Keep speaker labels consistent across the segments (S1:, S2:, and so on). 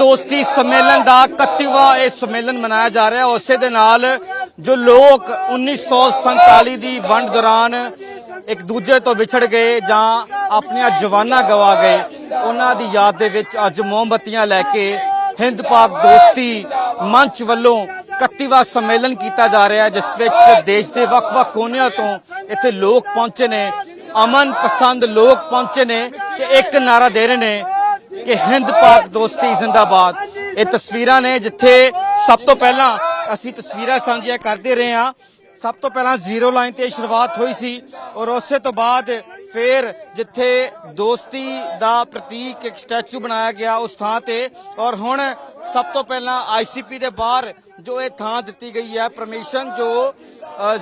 S1: ਦੋਸਤੀ सम्मेलन ਦਾ 31ਵਾਂ ਇਹ सम्मेलन ਮਨਾਇਆ ਜਾ ਰਿਹਾ। ਉਸੇ ਦੇ ਨਾਲ ਜੋ ਲੋਕ 1947 ਦੀ ਵੰਡ ਦੌਰਾਨ ਇੱਕ ਦੂਜੇ ਤੋਂ ਵਿਛੜ ਗਏ ਜਾਂ ਆਪਣੀਆਂ ਜਵਾਨਾਂ ਗਵਾ ਗਏ, ਉਹਨਾਂ ਦੀ ਯਾਦ ਦੇ ਵਿੱਚ ਅੱਜ ਮੋਮਬੱਤੀਆਂ ਲੈ ਕੇ ਹਿੰਦ ਪਾਕ ਦੋਸਤੀ ਮੰਚ ਵੱਲੋਂ 31ਵਾਂ सम्मेलन ਕੀਤਾ ਜਾ ਰਿਹਾ, ਜਿਸ ਵਿੱਚ ਦੇਸ਼ ਦੇ ਵੱਖ-ਵੱਖ ਕੋਨਿਆਂ ਤੋਂ ਇੱਥੇ ਲੋਕ ਪਹੁੰਚੇ ਨੇ, ਅਮਨ ਪਸੰਦ ਲੋਕ ਪਹੁੰਚੇ ਨੇ ਕਿ ਇੱਕ ਨਾਰਾ ਦੇ ਰਹੇ ਨੇ ਕਿ ਹਿੰਦ ਪਾਕ ਦੋਸਤੀ ਜ਼ਿੰਦਾਬਾਦ। ਇਹ ਤਸਵੀਰਾਂ ਨੇ ਜਿੱਥੇ ਸਭ ਤੋਂ ਪਹਿਲਾਂ ਅਸੀਂ ਤਸਵੀਰਾਂ ਸਾਂਝੀਆਂ ਕਰਦੇ ਰਹੇ ਹਾਂ। ਸਭ ਤੋਂ ਪਹਿਲਾਂ ਜ਼ੀਰੋ ਲਾਈਨ ਤੇ ਸ਼ੁਰੂਆਤ ਹੋਈ ਸੀ ਔਰ ਉਸੇ ਤੋਂ ਬਾਅਦ ਫਿਰ ਜਿੱਥੇ ਦੋਸਤੀ ਦਾ ਪ੍ਰਤੀਕ ਇੱਕ ਸਟੈਚੂ ਬਣਾਇਆ ਗਿਆ ਉਸ ਥਾਂ ਤੇ, ਔਰ ਹੁਣ ਸਭ ਤੋਂ ਪਹਿਲਾਂ ICP ਦੇ ਬਾਹਰ ਜੋ ਇਹ ਥਾਂ ਦਿੱਤੀ ਗਈ ਹੈ ਪਰਮਿਸ਼ਨ ਜੋ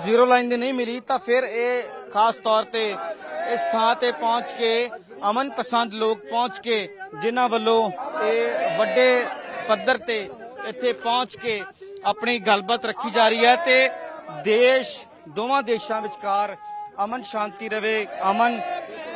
S1: ਜ਼ੀਰੋ ਲਾਈਨ ਦੀ ਨਹੀਂ ਮਿਲੀ, ਤਾਂ ਫਿਰ ਇਹ ਖਾਸ ਤੌਰ ਤੇ ਇਸ ਥਾਂ ਤੇ ਪਹੁੰਚ ਕੇ ਅਮਨ ਪਸੰਦ ਲੋਕ ਪਹੁੰਚ ਕੇ ਜਿਨ੍ਹਾਂ ਵੱਲੋਂ ਇਹ ਵੱਡੇ ਪੱਧਰ ਤੇ ਇੱਥੇ ਪਹੁੰਚ ਕੇ ਆਪਣੀ ਗੱਲਬਾਤ ਰੱਖੀ ਜਾ ਰਹੀ ਹੈ ਤੇ ਦੇਸ਼ ਦੋਵਾਂ ਦੇਸ਼ਾਂ ਵਿਚਕਾਰ ਅਮਨ ਸ਼ਾਂਤੀ ਰਵੇ,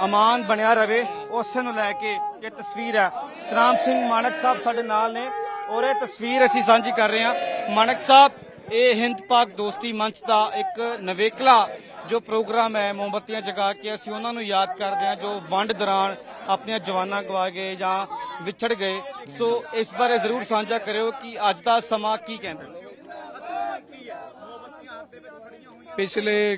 S1: ਅਮਾਨ ਬਣਿਆ ਰਵੇ, ਉਸੇ ਨੂੰ ਲੈ ਕੇ ਇਹ ਤਸਵੀਰ ਹੈ। ਸਤਨਾਮ ਸਿੰਘ ਮਾਨਕ ਸਾਹਿਬ ਸਾਡੇ ਨਾਲ ਨੇ ਔਰ ਇਹ ਤਸਵੀਰ ਅਸੀਂ ਸਾਂਝੀ ਕਰ ਰਹੇ ਹਾਂ। ਮਾਨਕ ਸਾਹਿਬ, ਇਹ ਹਿੰਦ ਪਾਕ ਦੋਸਤੀ ਮੰਚ ਦਾ ਇੱਕ ਨਵੇਕਲਾ ਜੋ ਪ੍ਰੋਗਰਾਮ ਹੈ, ਮੋਮਬੱਤੀਆਂ ਜਗਾ ਕੇ ਅਸੀਂ ਉਹਨਾਂ ਨੂੰ ਯਾਦ ਕਰਦੇ ਹਾਂ ਜੋ ਵੰਡ ਦੌਰਾਨ ਆਪਣੀਆਂ ਜਵਾਨਾਂ ਗਵਾ ਗਏ ਜਾਂ ਵਿਛੜ ਗਏ। ਸੋ ਇਸ ਬਾਰੇ ਜ਼ਰੂਰ ਸਾਂਝਾ ਕਰਿਓ ਕਿ ਅੱਜ ਦਾ ਸਮਾਂ ਕੀ ਕਹਿੰਦਾ।
S2: ਪਿਛਲੇ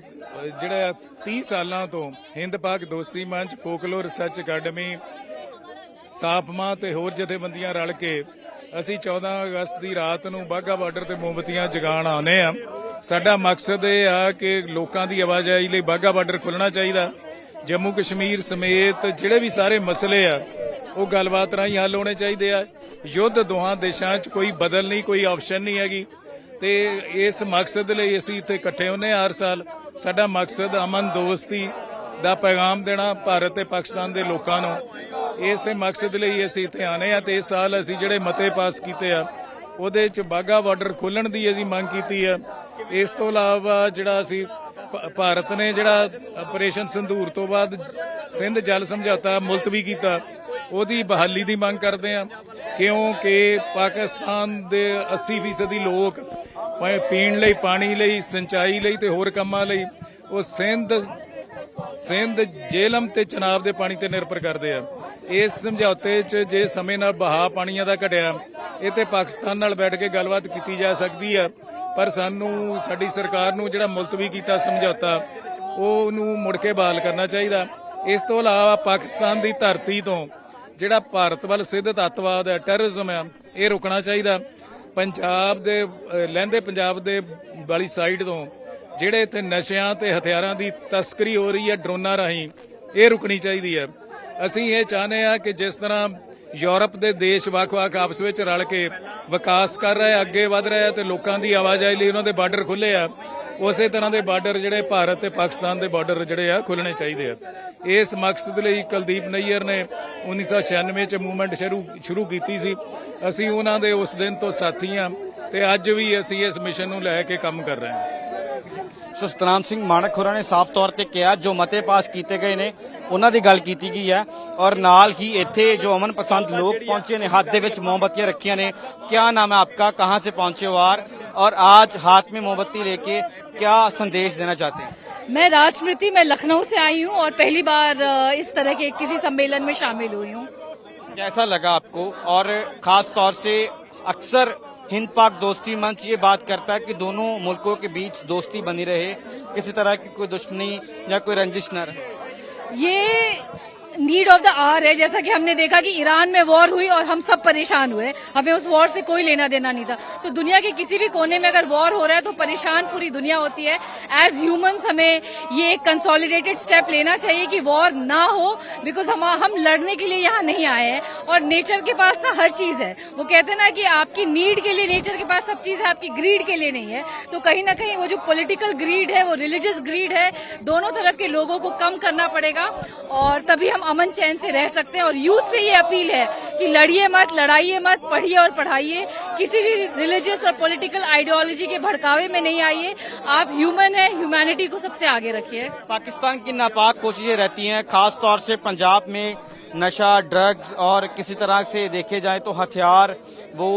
S2: ਜਿਹੜਾ 30 ਸਾਲਾਂ ਤੋਂ ਹਿੰਦ ਪਾਕ ਦੋਸਤੀ ਮੰਚ, ਫੋਕਲੋਰ ਰਿਸਰਚ ਅਕੈਡਮੀ, ਸਾਪਮਾ ਤੇ ਹੋਰ ਜਥੇਬੰਦੀਆਂ ਰਲ ਕੇ ਅਸੀਂ 14 ਅਗਸਤ ਦੀ ਰਾਤ ਨੂੰ ਬਾਘਾ ਬਾਰਡਰ ਤੇ ਮੋਮਬੱਤੀਆਂ ਜਗਾਉਣ ਆਉਂਦੇ ਆ। ਸਾਡਾ ਮਕਸਦ ਇਹ ਆ ਕਿ ਲੋਕਾਂ ਦੀ ਆਵਾਜਾਈ ਲਈ ਬਾਘਾ ਬਾਰਡਰ ਖੁੱਲਣਾ ਚਾਹੀਦਾ। ਜੰਮੂ ਕਸ਼ਮੀਰ ਸਮੇਤ ਜਿਹੜੇ ਵੀ ਸਾਰੇ ਮਸਲੇ ਆ ਉਹ ਗੱਲਬਾਤ ਰਾਹੀਂ ਹੱਲ ਹੋਣੇ ਚਾਹੀਦੇ ਆ। ਯੁੱਧ ਦੋਹਾਂ ਦੇਸ਼ਾਂ 'ਚ ਕੋਈ ਬਦਲ ਨਹੀਂ, ਕੋਈ ਆਪਸ਼ਨ ਨਹੀਂ ਹੈਗੀ ਤੇ ਇਸ ਮਕਸਦ ਲਈ ਅਸੀਂ ਇੱਥੇ ਇਕੱਠੇ ਹੁੰਦੇ ਹਾਂ ਹਰ ਸਾਲ। ਸਾਡਾ ਮਕਸਦ ਅਮਨ ਦੋਸਤੀ ਦਾ ਪੈਗਾਮ ਦੇਣਾ ਭਾਰਤ ਤੇ ਪਾਕਿਸਤਾਨ ਦੇ ਲੋਕਾਂ ਨੂੰ। ਇਸੇ ਮਕਸਦ ਲਈ ਅਸੀਂ ਇੱਥੇ ਆਨੇ ਆ ਤੇ ਇਸ ਸਾਲ ਅਸੀਂ ਜਿਹੜੇ ਮਤੇ ਪਾਸ ਕੀਤੇ ਆ ਉਹਦੇ 'ਚ ਬਾਘਾ ਬਾਰਡਰ ਖੋਲ੍ਹਣ ਦੀ ਅਸੀਂ ਮੰਗ ਕੀਤੀ ਆ। ਇਸ ਤੋਂ ਇਲਾਵਾ ਜਿਹੜਾ ਅਸੀਂ ਭਾਰਤ ਨੇ ਜਿਹੜਾ ਆਪਰੇਸ਼ਨ ਸੰਧੂਰ ਤੋਂ ਬਾਅਦ ਸਿੰਧ ਜਲ ਸਮਝੌਤਾ ਮੁਲਤਵੀ ਕੀਤਾ, ਉਹਦੀ ਬਹਾਲੀ ਦੀ ਮੰਗ ਕਰਦੇ ਆ, ਕਿਉਂਕਿ ਪਾਕਿਸਤਾਨ ਦੇ 80% ਲੋਕ ਪੀਣ ਲਈ, ਪਾਣੀ ਲਈ, ਸਿੰਚਾਈ ਲਈ ਤੇ ਹੋਰ ਕੰਮਾਂ ਲਈ ਉਹ ਸਿੰਧ, ਜੇਹਲਮ ਤੇ ਚਨਾਬ ਦੇ ਪਾਣੀ ਤੇ ਨਿਰਭਰ ਕਰਦੇ ਆ। ਇਸ ਸਮਝੌਤੇ 'ਚ ਜੇ ਸਮੇਂ ਨਾਲ ਬਹਾ ਪਾਣੀਆਂ ਦਾ ਘਟਿਆ, ਇਹ ਤੇ ਪਾਕਿਸਤਾਨ ਨਾਲ ਬੈਠ ਕੇ ਗੱਲਬਾਤ ਕੀਤੀ ਜਾ ਸਕਦੀ ਆ, ਪਰ ਸਾਨੂੰ ਸਾਡੀ ਸਰਕਾਰ ਨੂੰ ਜਿਹੜਾ ਮੁਲਤਵੀ ਕੀਤਾ ਸਮਝੌਤਾ ਉਹਨੂੰ ਮੁੜ ਕੇ ਬਹਾਲ ਕਰਨਾ ਚਾਹੀਦਾ। ਇਸ ਤੋਂ ਇਲਾਵਾ ਪਾਕਿਸਤਾਨ ਦੀ ਧਰਤੀ ਤੋਂ ਜਿਹੜਾ ਭਾਰਤ ਵੱਲ ਸਿੱਧਤ ਅੱਤਵਾਦ ਹੈ, ਟੈਰਰਿਜ਼ਮ ਹੈ, ਇਹ ਰੁਕਣਾ ਚਾਹੀਦਾ। ਪੰਜਾਬ ਦੇ ਲਹਿੰਦੇ ਪੰਜਾਬ ਦੇ ਵਾਲੀ ਸਾਈਡ ਤੋਂ ਜਿਹੜੇ ਇੱਥੇ ਨਸ਼ਿਆਂ ਤੇ ਹਥਿਆਰਾਂ ਦੀ ਤਸਕਰੀ ਹੋ ਰਹੀ ਹੈ ਡਰੋਨਾਂ ਰਾਹੀਂ, ਇਹ ਰੁਕਣੀ ਚਾਹੀਦੀ ਹੈ। ਅਸੀਂ ਇਹ ਚਾਹੁੰਦੇ ਹਾਂ ਕਿ ਜਿਸ ਤਰ੍ਹਾਂ ਯੂਰਪ ਦੇ ਦੇਸ਼ ਵੱਖ-ਵੱਖ ਆਪਸ ਵਿੱਚ ਰਲ ਕੇ ਵਿਕਾਸ ਕਰ ਰਹੇ, ਅੱਗੇ ਵਧ ਰਹੇ ਤੇ ਲੋਕਾਂ ਦੀ ਆਵਾਜਾਈ ਲਈ ਉਹਨਾਂ ਦੇ ਬਾਰਡਰ ਖੁੱਲੇ ਆ, ਉਸੇ ਤਰ੍ਹਾਂ ਦੇ ਬਾਰਡਰ ਜਿਹੜੇ ਭਾਰਤ ਤੇ ਪਾਕਿਸਤਾਨ ਦੇ ਬਾਰਡਰ ਜਿਹੜੇ ਆ ਖੁੱਲਣੇ ਚਾਹੀਦੇ ਆ। ਇਸ ਮਕਸਦ ਲਈ ਕੁਲਦੀਪ ਨਈਅਰ ਨੇ 1996 ਚ ਮੂਵਮੈਂਟ ਸ਼ੁਰੂ ਕੀਤੀ ਸੀ। ਅਸੀਂ ਉਹਨਾਂ ਦੇ ਉਸ ਦਿਨ ਤੋਂ ਸਾਥੀ ਆ ਤੇ ਅੱਜ ਵੀ ਅਸੀਂ ਇਸ ਮਿਸ਼ਨ ਨੂੰ ਲੈ ਕੇ ਕੰਮ ਕਰ ਰਹੇ ਹਾਂ।
S1: ਸੋ ਸਤਨਾਮ ਸਿੰਘ ਮਾਨਕ ਹੋਰਾਂ ਨੇ ਸਾਫ਼ ਤੌਰ ਤੇ ਕਿਹਾ ਜੋ ਮਤੇ ਪਾਸ ਕੀਤੇ ਗਏ ਨੇ ਉਹਨਾਂ ਦੀ ਗੱਲ ਕੀਤੀ ਗਈ ਹੈ ਔਰ ਨਾਲ ही ਇੱਥੇ जो अमन पसंद लोग पहुंचे ने हाथ दे विच मोमबत्तियां रखियां ने। क्या नाम है आपका, कहाँ से पहुंचे हो और आज हाथ में मोमबत्ती लेके क्या संदेश देना चाहते हैं?
S3: मैं राजस्मृति, मैं लखनऊ से आई हूँ और पहली बार इस तरह के किसी सम्मेलन में शामिल हुई हूँ।
S1: कैसा लगा आपको? और खास तौर से अक्सर हिंद पाक दोस्ती मंच ये बात करता है कि दोनों मुल्कों के बीच दोस्ती बनी रहे, किसी तरह की कोई दुश्मनी या कोई रंजिश न रहे।
S3: ये नीड ऑफ द आवर है। जैसा कि हमने देखा कि ईरान में वॉर हुई और हम सब परेशान हुए, हमें उस वॉर से कोई लेना देना नहीं था। तो दुनिया के किसी भी कोने में अगर वॉर हो रहा है तो परेशान पूरी दुनिया होती है। एज ह्यूमंस हमें ये एक कंसोलिडेटेड स्टेप लेना चाहिए कि वॉर ना हो, बिकॉज हम लड़ने के लिए यहाँ नहीं आए हैं और नेचर के पास ना हर चीज है। वो कहते हैं ना कि आपकी नीड के लिए नेचर के पास सब चीज है, आपकी ग्रीड के लिए नहीं है। तो कहीं ना कहीं वो जो पॉलिटिकल ग्रीड है, वो रिलीजियस ग्रीड है, दोनों तरफ के लोगों को कम करना पड़ेगा और तभी हम अमन चैन से रह सकते हैं। और यूथ से ये अपील है कि लड़िए मत, लड़ाइए मत, पढ़िए और पढ़ाइए, किसी भी रिलीजियस और पॉलिटिकल आइडियोलॉजी के भड़कावे में नहीं आइए। आप ह्यूमन है, ह्यूमैनिटी को सबसे आगे रखिए।
S1: पाकिस्तान की नापाक कोशिशें रहती हैं, खास तौर से पंजाब में नशा, ड्रग्स और किसी तरह से देखे जाए तो हथियार वो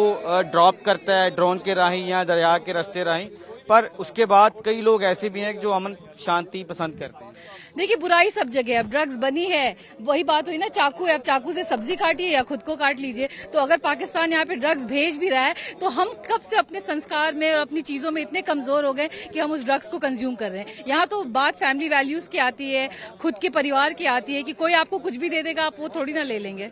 S1: ड्रॉप करता है ड्रोन के राही या दरिया के रास्ते राही, पर उसके बाद कई लोग ऐसे भी हैं जो अमन शांति पसंद करते हैं।
S3: देखिए, बुराई सब जगह है। अब ड्रग्स बनी है, वही बात हुई ना, चाकू है, अब चाकू से सब्जी काटिए या खुद को काट लीजिए। तो अगर पाकिस्तान यहाँ पे ड्रग्स भेज भी रहा है तो हम कब से अपने संस्कार में और अपनी चीजों में इतने कमजोर हो गए कि हम उस ड्रग्स को कंज्यूम कर रहे हैं। यहाँ तो बात फैमिली वैल्यूज की आती है, खुद के परिवार की आती है कि कोई आपको कुछ भी दे देगा, आप वो थोड़ी ना ले लेंगे।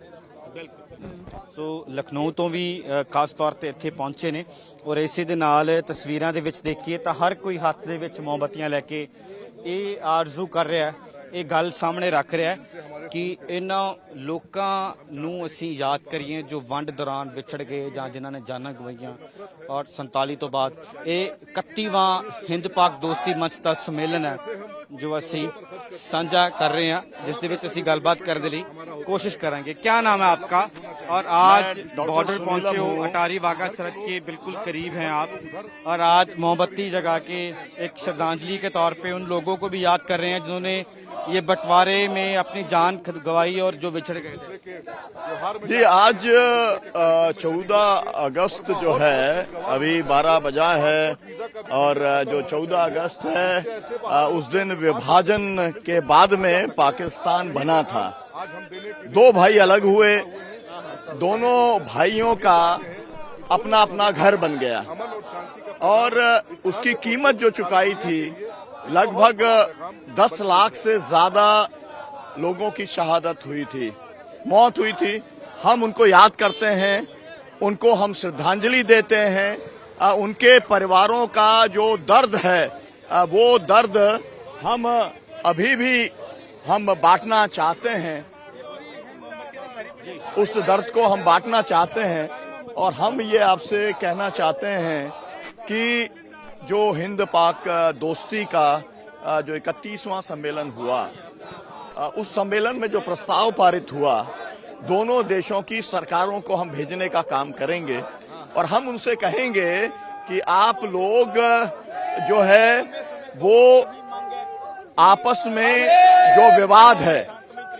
S1: ਸੋ ਲਖਨਊ ਤੋਂ ਵੀ ਖਾਸ ਤੌਰ ਤੇ ਇੱਥੇ ਪਹੁੰਚੇ ਨੇ ਔਰ ਇਸੇ ਦੇ ਨਾਲ ਤਸਵੀਰਾਂ ਦੇ ਵਿੱਚ ਦੇਖੀਏ ਤਾਂ ਹਰ ਕੋਈ ਹੱਥ ਦੇ ਵਿੱਚ ਮੋਮਬੱਤੀਆਂ ਲੈ ਕੇ ਇਹ ਆਰਜ਼ੂ ਕਰ ਰਿਹਾ ਹੈ, ਇਹ ਗੱਲ ਸਾਹਮਣੇ ਰੱਖ ਰਿਹਾ ਹੈ ਕਿ ਇਹਨਾਂ ਲੋਕਾਂ ਨੂੰ ਅਸੀਂ ਯਾਦ ਕਰੀਏ ਜੋ ਵੰਡ ਦੌਰਾਨ ਵਿਛੜ ਗਏ ਜਾਂ ਜਿਨ੍ਹਾਂ ਨੇ ਜਾਨਾਂ ਗਵਾਈਆਂ ਔਰ 47 ਤੋਂ ਬਾਅਦ ਇਹ 31ਵਾਂ ਹਿੰਦ ਪਾਕ ਦੋਸਤੀ ਮੰਚ ਦਾ ਸੰਮੇਲਨ ਹੈ ਜੋ ਅਸੀਂ ਸਾਂਝਾ ਕਰ ਰਹੇ हैं, जिस ਦੇ ਵਿੱਚ ਅਸੀਂ ਗੱਲਬਾਤ ਕਰਨ ਦੇ ਲਈ कोशिश करेंगे। क्या नाम है आपका और आज बॉर्डर पहुंचे हो, अटारी वाघा सरहद के बिल्कुल करीब हैं आप और आज मोमबत्ती जगा के एक श्रद्धांजलि के तौर पे उन लोगों को भी याद कर रहे हैं जिन्होंने ये बंटवारे में अपनी जान गंवाई और जो बिछड़ गए थे।
S4: जी, आज 14 अगस्त जो है अभी 12 बजा है और जो 14 अगस्त है उस दिन विभाजन के बाद में पाकिस्तान बना था। दो भाई अलग हुए, दोनों भाइयों का अपना अपना घर बन गया और उसकी कीमत जो चुकाई थी लगभग 10 लाख से ज्यादा लोगों की शहादत हुई थी, मौत हुई थी। हम उनको याद करते हैं, उनको हम श्रद्धांजलि देते हैं। उनके परिवारों का जो दर्द है वो दर्द हम अभी भी हम बांटना चाहते हैं, उस दर्द को हम बांटना चाहते हैं और हम ये आपसे कहना चाहते हैं कि जो हिंद पाक दोस्ती का जो 31वां सम्मेलन हुआ, उस सम्मेलन में जो प्रस्ताव पारित हुआ, दोनों देशों की सरकारों को हम भेजने का काम करेंगे और हम उनसे कहेंगे कि आप लोग जो है वो आपस में जो विवाद है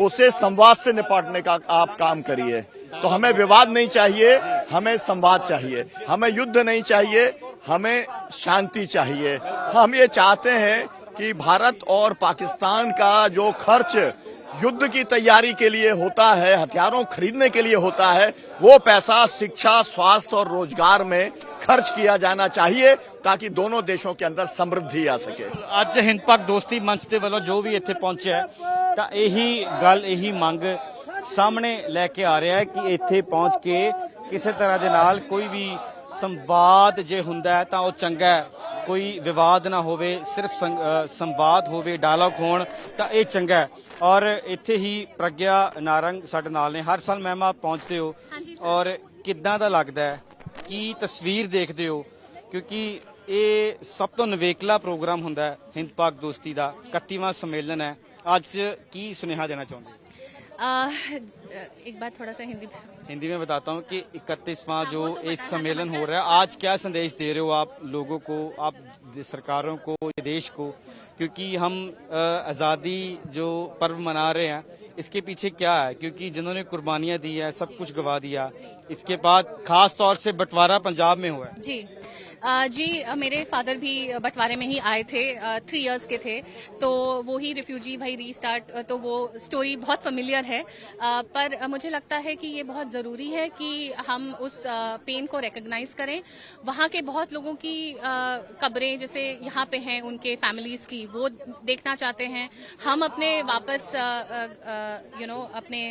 S4: उसे संवाद से निपटने का आप काम करिए। तो हमें विवाद नहीं चाहिए, हमें संवाद चाहिए, हमें युद्ध नहीं चाहिए, हमें शांति चाहिए। हम ये चाहते हैं कि भारत और पाकिस्तान का जो खर्च युद्ध की तैयारी के लिए होता है, हथियारों खरीदने के लिए होता है, वो पैसा शिक्षा, स्वास्थ्य और रोजगार में खर्च किया जाना चाहिए ताकि दोनों देशों के अंदर समृद्धि आ सके।
S1: ਅੱਜ ਹਿੰਦ ਪਾਕ ਦੋਸਤੀ ਮੰਚ ਦੇ ਵੱਲੋਂ ਜੋ ਵੀ ਇੱਥੇ ਪਹੁੰਚਿਆ ਤਾਂ ਇਹੀ ਗੱਲ ਇਹੀ ਮੰਗ ਸਾਹਮਣੇ ਲੈ ਕੇ ਆ ਰਿਹਾ ਹੈ ਕਿ ਇੱਥੇ ਪਹੁੰਚ ਕੇ ਕਿਸੇ ਤਰ੍ਹਾਂ ਦੇ ਨਾਲ ਕੋਈ ਵੀ ਸੰਵਾਦ ਜੇ ਹੁੰਦਾ ਹੈ ਤਾਂ ਉਹ ਚੰਗਾ ਹੈ, ਕੋਈ ਵਿਵਾਦ ਨਾ ਹੋਵੇ, ਸਿਰਫ ਸੰਵਾਦ ਹੋਵੇ, ਡਾਇਲੌਗ ਹੋਣ ਤਾਂ ਇਹ ਚੰਗਾ ਹੈ। ਔਰ ਇੱਥੇ ਹੀ ਪ੍ਰਗਿਆ ਨਾਰੰਗ ਸਾਡੇ ਨਾਲ ਨੇ। ਹਰ ਸਾਲ ਮੈਮ ਆਪ ਪਹੁੰਚਦੇ ਹੋ ਔਰ ਕਿੱਦਾਂ ਦਾ ਲੱਗਦਾ ਹੈ, ਕੀ ਤਸਵੀਰ ਦੇਖਦੇ ਹੋ, ਕਿਉਂਕਿ ਇਹ ਸਭ ਤੋਂ ਨਵੇਕਲਾ ਪ੍ਰੋਗਰਾਮ ਹੁੰਦਾ ਹੈ ਹਿੰਦ ਪਾਕ ਦੋਸਤੀ ਦਾ 31ਵਾਂ सम्मेलन है। आज की सुनेहा देना चाहूंगी?
S5: एक बार थोड़ा सा
S1: हिंदी में बताता हूँ कि 31वां जो इस सम्मेलन हो रहा है, आज क्या संदेश दे रहे हो आप लोगों को, आप सरकारों को, देश को, क्योंकि हम आज़ादी जो पर्व मना रहे हैं इसके पीछे क्या है, क्योंकि जिन्होंने कुर्बानियां दी है सब कुछ गवा दिया, इसके बाद खास तौर से बंटवारा पंजाब में हुआ है।
S5: जी, मेरे फादर भी बंटवारे में ही आए थे, 3 इयर्स के थे, तो वो ही रिफ्यूजी भाई रीस्टार्ट, तो वो स्टोरी बहुत फेमिलियर है। पर मुझे लगता है कि ये बहुत ज़रूरी है कि हम उस पेन को रिकग्नाइज करें। वहाँ के बहुत लोगों की कब्रें जैसे यहाँ पे हैं, उनके फैमिलीज़ की, वो देखना चाहते हैं। हम अपने वापस अपने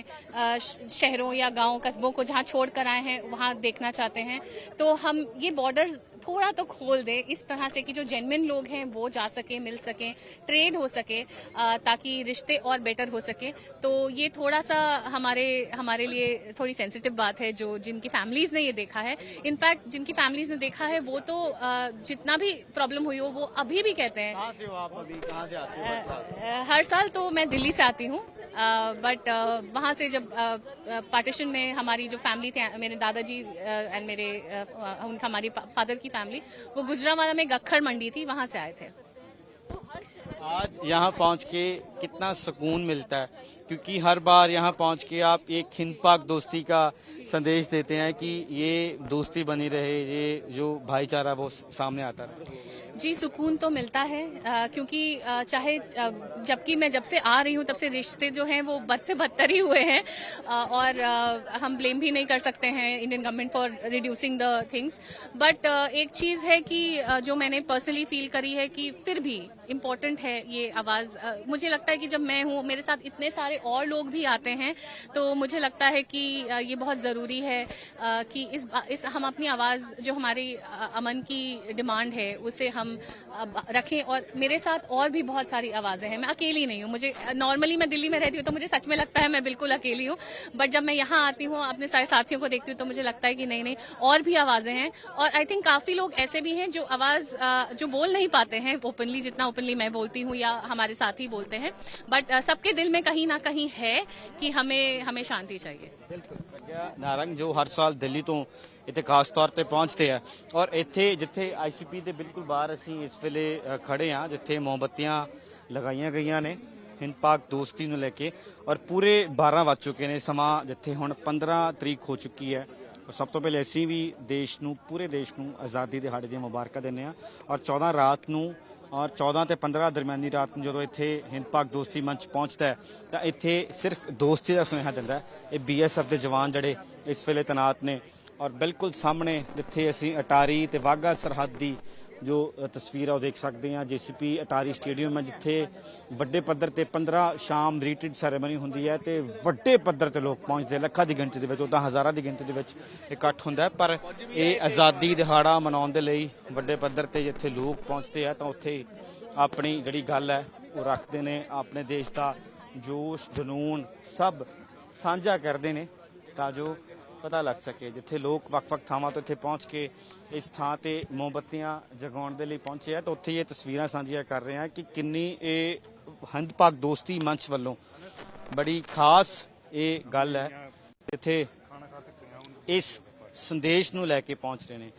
S5: शहरों या गाँव कस्बों को जहाँ छोड़ कर आए हैं वहाँ देखना चाहते हैं। तो हम ये बॉर्डर थोड़ा तो खोल दे इस तरह से कि जो जेन्युइन लोग हैं वो जा सके, मिल सके, ट्रेड हो सके, ताकि रिश्ते और बेटर हो सके। तो ये थोड़ा सा हमारे लिए थोड़ी सेंसिटिव बात है, जो जिनकी फैमिलीज ने ये देखा है। इनफैक्ट जिनकी फैमिलीज ने देखा है वो तो जितना भी प्रॉब्लम हुई हो वो अभी भी कहते हैं।
S1: कहाँ से हो आप अभी, कहाँ से आते हो?
S5: हर साल तो मैं दिल्ली से आती हूँ, बट वहाँ से जब पार्टीशन में हमारी जो फैमिली थी, मेरे दादाजी एंड मेरे हमारी फादर की फैमिली, वो गुजरांवाला में गखर मंडी थी, वहाँ से आए थे।
S1: आज यहाँ पहुँच के कितना सुकून मिलता है, क्योंकि हर बार यहाँ पहुँच के आप एक हिंद पाक दोस्ती का संदेश देते हैं कि ये दोस्ती बनी रहे, ये जो भाईचारा वो सामने आता रहे।
S5: जी, सुकून तो मिलता है क्योंकि चाहे जबकि मैं जब से आ रही हूँ तब से रिश्ते जो हैं वो बद से बदतर ही हुए हैं और हम ब्लेम भी नहीं कर सकते हैं Indian government for reducing the things. But एक चीज़ है कि जो मैंने पर्सनली फील करी है कि फिर भी इम्पोर्टेंट है ये आवाज़। मुझे लगता है कि जब मैं हूँ, मेरे साथ इतने सारे और लोग भी आते हैं, तो मुझे लगता है कि ये बहुत ज़रूरी है कि इस हम अपनी आवाज़ जो हमारी अमन की डिमांड है उसे हम रखें। और मेरे साथ और भी बहुत सारी आवाज़ें हैं, मैं अकेली नहीं हूँ। मुझे नॉर्मली मैं दिल्ली में रहती हूँ तो मुझे सच में लगता है मैं बिल्कुल अकेली हूँ, बट जब मैं यहाँ आती हूँ, अपने सारे साथियों को देखती हूँ, तो मुझे लगता है कि नहीं और भी आवाज़ें हैं। और आई थिंक काफ़ी लोग ऐसे भी हैं जो आवाज़ जो बोल नहीं पाते हैं ओपनली, जितना ओपनली मैं बोलती हूँ या हमारे साथी बोलते हैं, बट सबके दिल में कहीं ना कहीं है कि हमें शांति चाहिए।
S1: प्रज्ञा नारंग जो हर साल ਦਿੱਲੀ ਤੋਂ ਇੱਥੇ ਖਾਸ ਤੌਰ ਤੇ ਪਹੁੰਚਦੇ ਆ ਔਰ ਇੱਥੇ ਜਿੱਥੇ ਆਈਸੀਪੀ ਦੇ ਬਿਲਕੁਲ ਬਾਹਰ ਅਸੀਂ ਇਸ ਵੇਲੇ ਖੜੇ ਆ, ਜਿੱਥੇ ਮੋਮਬੱਤੀਆਂ ਲਗਾਈਆਂ ਗਈਆਂ ਨੇ ਹਿੰਦ ਪਾਕ ਦੋਸਤੀ ਨੂੰ ਲੈ ਕੇ ਔਰ ਪੂਰੇ 12 ਵੱਜ ਚੁੱਕੇ ਨੇ ਸਮਾਂ, ਜਿੱਥੇ ਹੁਣ 15 ਤਰੀਕ ਹੋ ਚੁੱਕੀ ਹੈ। ਔਰ ਸਭ ਤੋਂ ਪਹਿਲੇ ਅਸੀਂ ਵੀ ਦੇਸ਼ ਨੂੰ, ਪੂਰੇ ਦੇਸ਼ ਨੂੰ ਆਜ਼ਾਦੀ ਦਿਹਾੜੇ ਦੀਆਂ ਮੁਬਾਰਕਾਂ ਦਿੰਦੇ ਆ ਔਰ 14 ਰਾਤ ਨੂੰ ਔਰ 14 ਤੇ 15 ਦਰਮਿਆਨੀ ਰਾਤ ਨੂੰ ਜਦੋਂ ਇੱਥੇ ਹਿੰਦ ਪਾਕ ਦੋਸਤੀ ਮੰਚ ਪਹੁੰਚਦਾ ਹੈ ਤਾਂ ਇੱਥੇ ਸਿਰਫ ਦੋਸਤੀ ਦਾ ਸੁਨੇਹਾ ਦਿੰਦਾ ਹੈ। ਇਹ ਬੀਐਸਐਫ ਦੇ ਜਵਾਨ ਜਿਹੜੇ ਇਸ ਵੇਲੇ ਤੈਨਾਤ ਨੇ ਔਰ ਬਿਲਕੁਲ ਸਾਹਮਣੇ ਜਿੱਥੇ ਅਸੀਂ ਅਟਾਰੀ ਤੇ ਵਾਘਾ ਸਰਹੱਦ ਦੀ ਜੋ ਤਸਵੀਰ ਆ ਉਹ ਦੇਖ ਸਕਦੇ ਹਾਂ। ਜੀਸੀਪੀ ਅਟਾਰੀ ਸਟੇਡੀਅਮ ਹੈ ਜਿੱਥੇ ਵੱਡੇ ਪੱਧਰ ਤੇ 15 ਸ਼ਾਮ ਰੀਟਰੀਟ ਸੈਰੇਮਨੀ ਹੁੰਦੀ ਹੈ ਤੇ ਵੱਡੇ ਪੱਧਰ ਤੇ ਲੋਕ ਪਹੁੰਚਦੇ, ਲੱਖਾਂ ਦੀ ਗਿਣਤੀ ਦੇ ਵਿੱਚ, ਉਦਾਂ ਹਜ਼ਾਰਾਂ ਦੀ ਗਿਣਤੀ ਦੇ ਵਿੱਚ ਇਕੱਠ ਹੁੰਦਾ ਹੈ। ਪਰ ਇਹ ਆਜ਼ਾਦੀ ਦਿਹਾੜਾ ਮਨਾਉਣ ਦੇ ਲਈ ਵੱਡੇ ਪੱਧਰ ਤੇ ਜਿੱਥੇ ਲੋਕ ਪਹੁੰਚਦੇ ਆ ਤਾਂ ਉੱਥੇ ਆਪਣੀ ਜਿਹੜੀ ਗੱਲ ਹੈ ਉਹ ਰੱਖਦੇ ਨੇ, ਆਪਣੇ ਦੇਸ਼ ਦਾ ਜੋਸ਼ ਜਨੂਨ ਸਭ ਸਾਂਝਾ ਕਰਦੇ ਨੇ ਤਾਂ ਜੋ ਪਤਾ ਲੱਗ ਸਕੇ। ਜਿੱਥੇ ਲੋਕ ਵੱਖ-ਵੱਖ ਥਾਵਾਂ ਤੋਂ ਇੱਥੇ ਪਹੁੰਚ ਕੇ ਇਸ ਥਾਂ ਤੇ ਮੋਮਬੱਤੀਆਂ ਜਗਾਉਣ ਦੇ ਲਈ ਪਹੁੰਚੇ ਆ ਤਾਂ ਉੱਥੇ ਇਹ ਤਸਵੀਰਾਂ ਸਾਂਝੀਆਂ ਕਰ ਰਹੇ ਹਾਂ ਕਿ ਕਿੰਨੀ ਇਹ ਹਿੰਦ ਪਾਕ ਦੋਸਤੀ ਮੰਚ ਵੱਲੋਂ ਬੜੀ ਖਾਸ ਇਹ ਗੱਲ ਹੈ, ਜਿੱਥੇ ਇਸ ਸੰਦੇਸ਼ ਨੂੰ ਲੈ ਕੇ ਪਹੁੰਚ ਰਹੇ ਨੇ।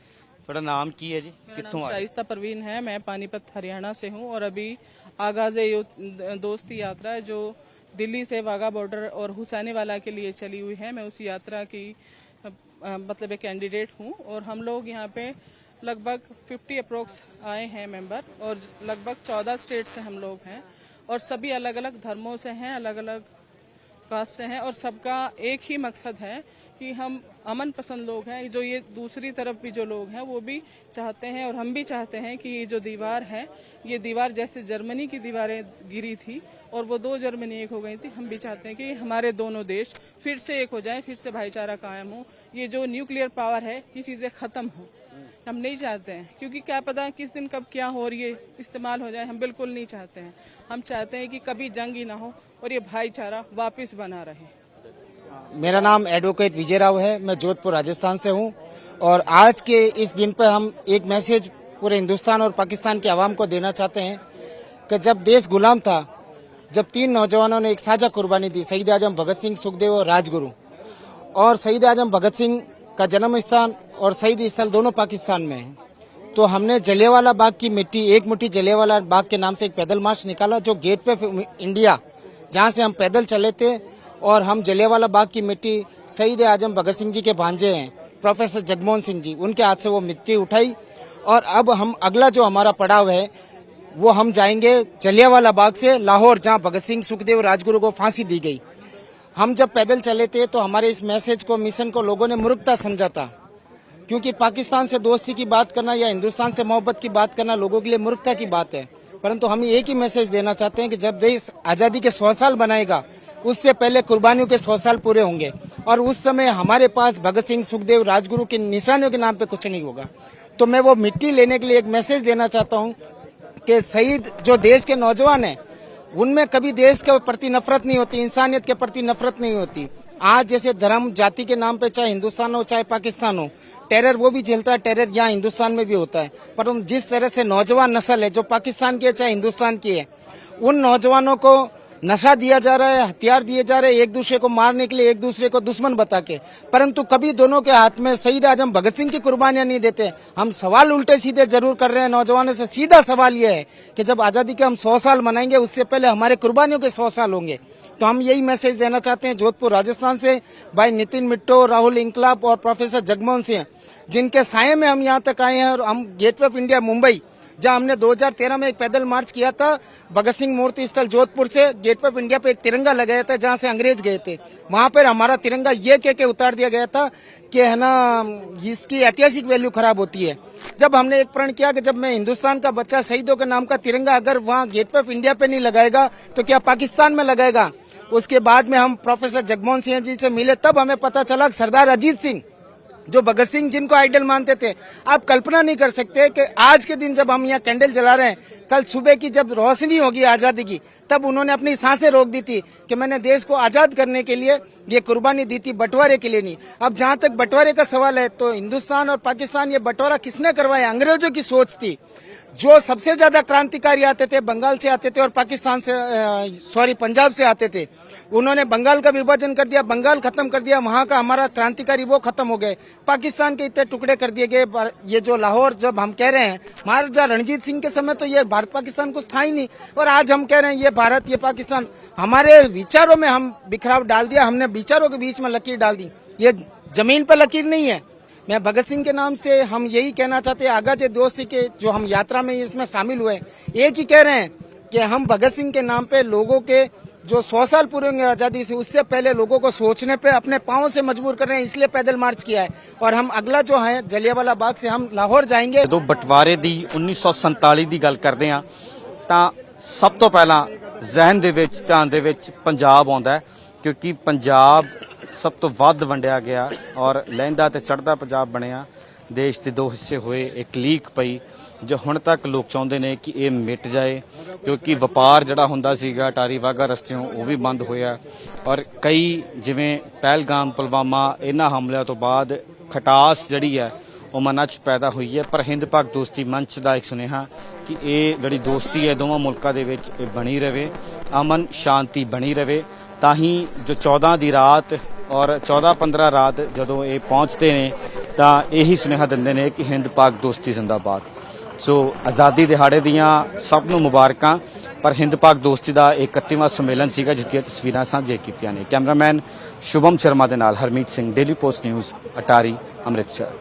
S1: ਤੁਹਾਡਾ ਨਾਮ ਕੀ है जी, कित्थों आए?
S6: शाइस्ता परवीन है, मैं पानीपत हरियाणा से हूँ और अभी आगाज दोस्ती यात्रा है जो दिल्ली से वाघा बॉर्डर और हुसैनीवाला के लिए चली हुई है। मैं उस यात्रा की मतलब एक कैंडिडेट हूँ और हम लोग यहाँ पे लगभग 50 अप्रोक्स आए हैं मेंबर और लगभग 14 स्टेट से हम लोग हैं और सभी अलग अलग धर्मों से हैं, अलग अलग कास्ट से हैं और सबका एक ही मकसद है कि हम अमन पसंद लोग हैं। जो ये दूसरी तरफ भी जो लोग हैं वो भी चाहते हैं और हम भी चाहते हैं कि ये जो दीवार है, ये दीवार जैसे जर्मनी की दीवारें गिरी थी और वो 2 जर्मनी एक हो गई थी, हम भी चाहते हैं कि हमारे दोनों देश फिर से एक हो जाएं, फिर से भाईचारा कायम हो। ये जो न्यूक्लियर पावर है ये चीज़ें ख़त्म हो, हम नहीं चाहते हैं, क्योंकि क्या पता किस दिन कब क्या हो और ये इस्तेमाल हो जाए, हम बिल्कुल नहीं चाहते हैं। हम चाहते हैं कि कभी जंग ही ना हो और ये भाईचारा वापस बना रहे।
S7: मेरा नाम एडवोकेट विजय राव है, मैं जोधपुर राजस्थान से हूँ और आज के इस दिन पर हम एक मैसेज पूरे हिंदुस्तान और पाकिस्तान की आवाम को देना चाहते हैं कि जब देश गुलाम था, जब 3 नौजवानों ने एक साझा कुर्बानी दी, शहीद आजम भगत सिंह, सुखदेव और राजगुरु, और शहीद आजम भगत सिंह का जन्म स्थान और शहीद स्थल दोनों पाकिस्तान में है, तो हमने जलियांवाला बाग की मिट्टी, एक मुट्ठी जलियांवाला बाग के नाम से एक पैदल मार्च निकाला जो गेट वे इंडिया, जहाँ से हम पैदल चले थे, और हम जलियांवाला बाग की मिट्टी शहीद आजम भगत सिंह जी के भांजे हैं प्रोफेसर जगमोहन सिंह जी, उनके हाथ से वो मिट्टी उठाई और अब हम अगला जो हमारा पड़ाव है वो हम जाएंगे जलियांवाला बाग से लाहौर, जहाँ भगत सिंह, सुखदेव, राजगुरु को फांसी दी गई। हम जब पैदल चले थे तो हमारे इस मैसेज को, मिशन को लोगों ने मूर्खता समझा था, क्योंकि पाकिस्तान से दोस्ती की बात करना या हिंदुस्तान से मोहब्बत की बात करना लोगों के लिए मूर्खता की बात है। परंतु हम एक ही मैसेज देना चाहते हैं कि जब देश आजादी के 100 साल बनाएगा उससे पहले कुर्बानियों के 100 साल पूरे होंगे और उस समय हमारे पास भगत सिंह, सुखदेव, राजगुरु की निशानियों के नाम पे कुछ नहीं होगा। तो मैं वो मिट्टी लेने के लिए एक मैसेज देना चाहता हूँ कि शहीद जो देश के नौजवान हैं उनमें कभी देश के प्रति नफरत नहीं होती, इंसानियत के प्रति नफरत नहीं होती। आज जैसे धर्म जाति के नाम पे चाहे हिंदुस्तान हो चाहे पाकिस्तान हो, टेरर वो भी झेलता है, टेरर यहाँ हिंदुस्तान में भी होता है। पर जिस तरह से नौजवान नस्ल है जो पाकिस्तान की है चाहे हिंदुस्तान की है, उन नौजवानों को नशा दिया जा रहा है, हथियार दिए जा रहे हैं एक दूसरे को मारने के लिए, एक दूसरे को दुश्मन बता के, परंतु कभी दोनों के हाथ में शहीद आजम भगत सिंह की कुर्बानियां नहीं देते। हम सवाल उल्टे सीधे जरूर कर रहे हैं नौजवानों से। सीधा सवाल यह है कि जब आजादी के हम 100 साल मनाएंगे, उससे पहले हमारे कुर्बानियों के 100 साल होंगे। तो हम यही मैसेज देना चाहते हैं जोधपुर राजस्थान से भाई नितिन मिट्टो, राहुल इंकलाब और प्रोफेसर जगमोहन सिंह, जिनके साये में हम यहाँ तक आए हैं। और हम गेटवे ऑफ इंडिया मुंबई, जहां हमने 2013 में एक पैदल मार्च किया था भगत सिंह मूर्ति स्थल जोधपुर से गेटवे ऑफ इंडिया पे एक तिरंगा लगाया था जहां से अंग्रेज गए थे। वहां पर हमारा तिरंगा ये कह के उतार दिया गया था कि है ना, इसकी ऐतिहासिक वैल्यू खराब होती है। जब हमने एक प्रण किया कि जब मैं हिंदुस्तान का बच्चा शहीदों के नाम का तिरंगा अगर वहां गेटवे ऑफ इंडिया पे नहीं लगाएगा तो क्या पाकिस्तान में लगाएगा। उसके बाद में हम प्रोफेसर जगमोहन सिंह जी से मिले, तब हमें पता चला सरदार अजीत सिंह, जो भगत सिंह जिनको आइडल मानते थे, आप कल्पना नहीं कर सकते कि आज के दिन जब हम यहाँ कैंडल जला रहे हैं, कल सुबह की जब रोशनी होगी आजादी की, तब उन्होंने अपनी सांसें रोक दी थी कि मैंने देश को आजाद करने के लिए ये कुर्बानी दी थी, बंटवारे के लिए नहीं। अब जहां तक बंटवारे का सवाल है, तो हिंदुस्तान और पाकिस्तान ये बंटवारा किसने करवाया? अंग्रेजों की सोच थी। जो सबसे ज्यादा क्रांतिकारी आते थे बंगाल से आते थे और पाकिस्तान से पंजाब से आते थे। उन्होंने बंगाल का विभाजन कर दिया, बंगाल खत्म कर दिया, वहां का हमारा क्रांतिकारी वो खत्म हो गए। पाकिस्तान के इतने टुकड़े कर दिए गए। ये जो लाहौर जब हम कह रहे हैं, महाराजा रणजीत सिंह के समय तो ये भारत पाकिस्तान कुछ था ही नहीं, और आज हम कह रहे हैं ये भारत ये पाकिस्तान। हमारे विचारों में हम बिखराव डाल दिया, हमने विचारों के बीच में लकीर डाल दी। ये जमीन पर लकीर नहीं है। मैं भगत सिंह के नाम से हम यही कहना चाहते हैं, आगा जे दोस्ती के जो हम यात्रा में इसमें शामिल हुए, एक ही कह रहे हैं कि हम भगत सिंह के नाम पे लोगों के जो 100 साल पूरे होंगे आजादी से, उससे पहले लोगों को सोचने पे अपने पांव से मजबूर कर रहे हैं, इसलिए पैदल मार्च किया है। और हम अगला जो है जलियांवाला बाग से हम लाहौर जाएंगे।
S1: ਜਦੋਂ ਬਟਵਾਰੇ ਦੀ 1947 ਦੀ ਗੱਲ ਕਰਦੇ ਆ ਤਾਂ ਸਭ ਤੋਂ ਪਹਿਲਾਂ ਜ਼ਿਹਨ ਦੇ ਵਿੱਚ ਧਿਆਨ ਦੇ ਵਿੱਚ ਪੰਜਾਬ ਆਉਂਦਾ ਹੈ, ਕਿਉਂਕਿ ਪੰਜਾਬ ਸਭ ਤੋਂ ਵੱਧ ਵੰਡਿਆ ਗਿਆ ਔਰ ਲਹਿੰਦਾ ਤੇ ਚੜ੍ਹਦਾ ਪੰਜਾਬ ਬਣਿਆ। ਦੇਸ਼ ਦੇ ਦੋ ਹਿੱਸੇ ਹੋਏ, ਇੱਕ ਲੀਕ ਪਈ ਜੋ ਹੁਣ ਤੱਕ ਲੋਕ ਚਾਹੁੰਦੇ ਨੇ ਕਿ ਇਹ ਮਿਟ ਜਾਏ, ਕਿਉਂਕਿ ਵਪਾਰ ਜਿਹੜਾ ਹੁੰਦਾ ਸੀਗਾ ਅਟਾਰੀ ਵਾਹਗਾ ਰਸਤਿਓਂ ਉਹ ਵੀ ਬੰਦ ਹੋਇਆ। ਔਰ ਕਈ ਜਿਵੇਂ ਪਹਿਲਗਾਮ ਪੁਲਵਾਮਾ ਇਹਨਾਂ ਹਮਲਿਆਂ ਤੋਂ ਬਾਅਦ ਖਟਾਸ ਜਿਹੜੀ ਹੈ ਉਹ ਮਨਾਂ 'ਚ ਪੈਦਾ ਹੋਈ ਹੈ। ਪਰ ਹਿੰਦ ਪਾਕ ਦੋਸਤੀ ਮੰਚ ਦਾ ਇੱਕ ਸੁਨੇਹਾ ਕਿ ਇਹ ਜਿਹੜੀ ਦੋਸਤੀ ਹੈ ਦੋਵਾਂ ਮੁਲਕਾਂ ਦੇ ਵਿੱਚ ਇਹ ਬਣੀ ਰਹੇ, ਅਮਨ ਸ਼ਾਂਤੀ ਬਣੀ ਰਹੇ, ਤਾਂ ਹੀ ਜੋ 14 ਦੀ ਰਾਤ ਔਰ 14-15 ਰਾਤ ਜਦੋਂ ਇਹ ਪਹੁੰਚਦੇ ਨੇ ਤਾਂ ਇਹੀ ਸੁਨੇਹਾ ਦਿੰਦੇ ਨੇ ਕਿ ਹਿੰਦ ਪਾਕ ਦੋਸਤੀ ਜ਼ਿੰਦਾਬਾਦ। ਸੋ ਆਜ਼ਾਦੀ ਦਿਹਾੜੇ ਦੀਆਂ ਸਭ ਨੂੰ ਮੁਬਾਰਕਾਂ। ਪਰ ਹਿੰਦ ਪਾਕ ਦੋਸਤੀ ਦਾ 31ਵਾਂ ਸੰਮੇਲਨ ਸੀਗਾ ਜਿਸ ਦੀਆਂ ਤਸਵੀਰਾਂ ਸਾਂਝੀਆਂ ਕੀਤੀਆਂ ਨੇ। ਕੈਮਰਾਮੈਨ ਸ਼ੁਭਮ ਸ਼ਰਮਾ ਦੇ ਨਾਲ Harmeet Singh, daily post news, Attari, Amritsar.